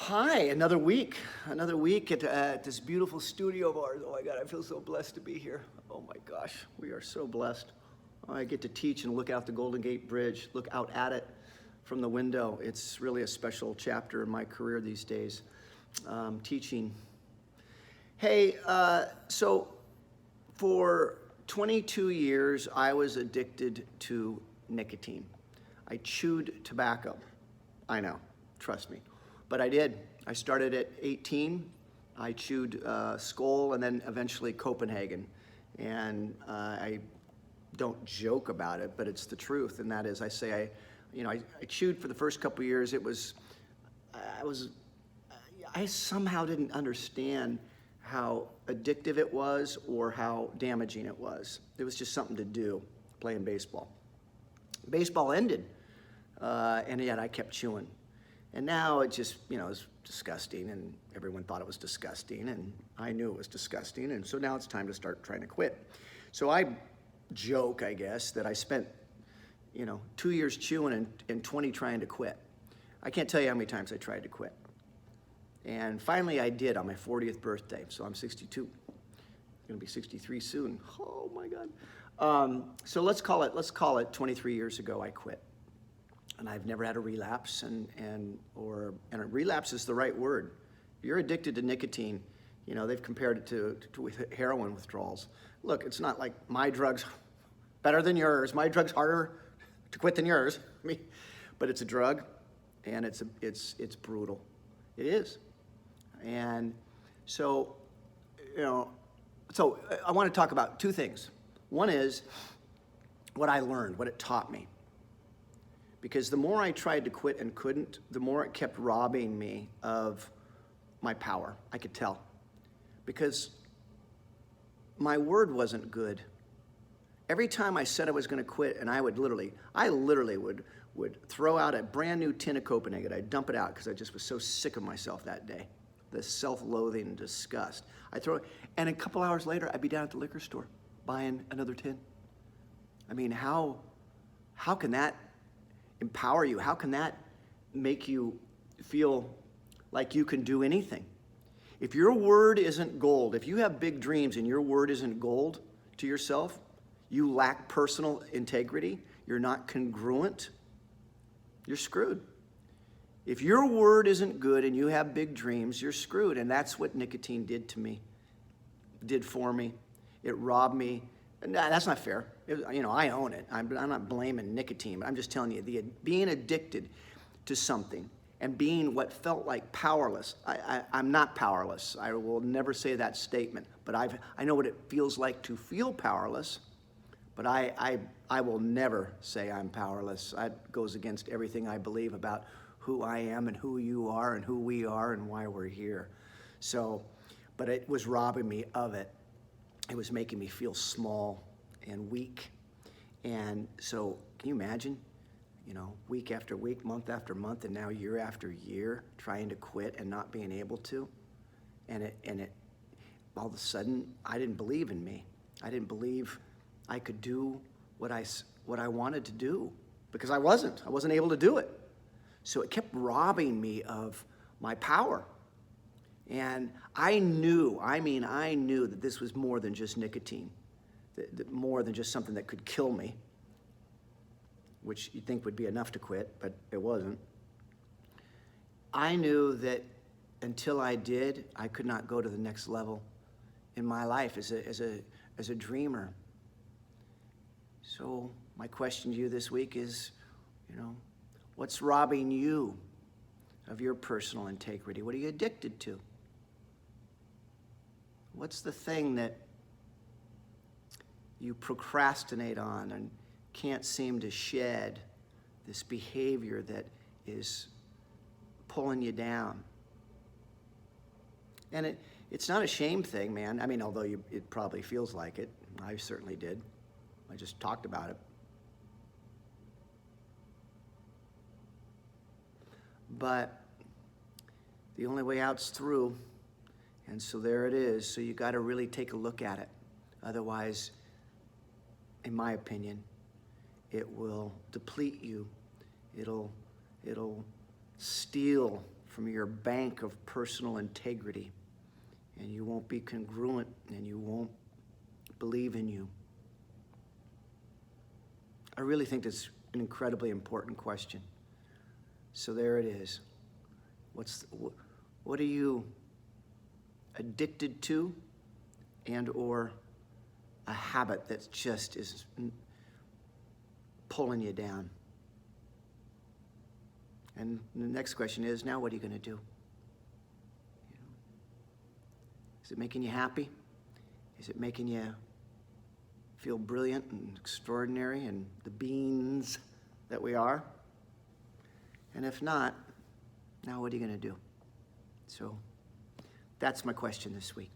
Hi, another week at this beautiful studio of ours. Oh my God, I feel so blessed to be here. Oh my gosh, we are so blessed. I get to teach and look out the Golden Gate Bridge, look out at it from the window. It's really a special chapter in my career these days, teaching. Hey, so for 22 years, I was addicted to nicotine. I chewed tobacco. I know, trust me. But I did. I started at 18. I chewed Skoal and then eventually Copenhagen. And I don't joke about it, but it's the truth. And that is, I chewed for the first couple of years. I somehow didn't understand how addictive it was or how damaging it was. It was just something to do, playing baseball. Baseball ended, and yet I kept chewing. And now it just, is disgusting, and everyone thought it was disgusting, and I knew it was disgusting, and so now it's time to start trying to quit. So I joke, I guess, that I spent, 2 years chewing and 20 trying to quit. I can't tell you how many times I tried to quit. And finally I did on my 40th birthday, so I'm 62. I'm gonna be 63 soon. Oh my God. So let's call it 23 years ago I quit. And I've never had a relapse, and a relapse is the right word. If you're addicted to nicotine, they've compared it to heroin withdrawals. Look, it's not like my drug's better than yours. My drug's harder to quit than yours. But it's a drug, and it's brutal. It is. And so, I want to talk about two things. One is what I learned, what it taught me. Because the more I tried to quit and couldn't, the more it kept robbing me of my power. I could tell. Because my word wasn't good. Every time I said I was going to quit, and I literally would throw out a brand new tin of Copenhagen. I'd dump it out because I just was so sick of myself that day. The self-loathing and disgust. I'd throw it, and a couple hours later, I'd be down at the liquor store buying another tin. I mean, how can that empower you? How can that make you feel like you can do anything? If your word isn't gold, if you have big dreams and your word isn't gold to yourself, you lack personal integrity, you're not congruent, you're screwed. If your word isn't good and you have big dreams, you're screwed. And that's what nicotine did to me, did for me. It robbed me. Nah, that's not fair. I own it. I'm not blaming nicotine, but I'm just telling you, being addicted to something and being what felt like powerless. I'm not powerless. I will never say that statement, but I know what it feels like to feel powerless, but I will never say I'm powerless. That goes against everything I believe about who I am and who you are and who we are and why we're here. So, but it was robbing me of it. It was making me feel small and weak. And so, can you imagine, week after week, month after month, and now year after year, trying to quit and not being able to? And it all of a sudden, I didn't believe in me. I didn't believe I could do what I wanted to do, because I wasn't able to do it. So it kept robbing me of my power. And I knew that this was more than just nicotine, that more than just something that could kill me, which you'd think would be enough to quit, but it wasn't. I knew that until I did, I could not go to the next level in my life as a dreamer. So my question to you this week is, what's robbing you of your personal integrity? What are you addicted to? What's the thing that you procrastinate on and can't seem to shed, this behavior that is pulling you down? And it's not a shame thing, man. I mean, although it probably feels like it. I certainly did. I just talked about it. But the only way out's through. And so there it is. So you got to really take a look at it. Otherwise, in my opinion, it will deplete you. It'll steal from your bank of personal integrity, and you won't be congruent, and you won't believe in you? I really think that's an incredibly important question. So there it is. What are you addicted to, and or a habit that just is pulling you down? And the next question is, now what are you going to do? Is it making you happy? Is it making you feel brilliant and extraordinary and the beings that we are? And if not, now what are you going to do? So that's my question this week.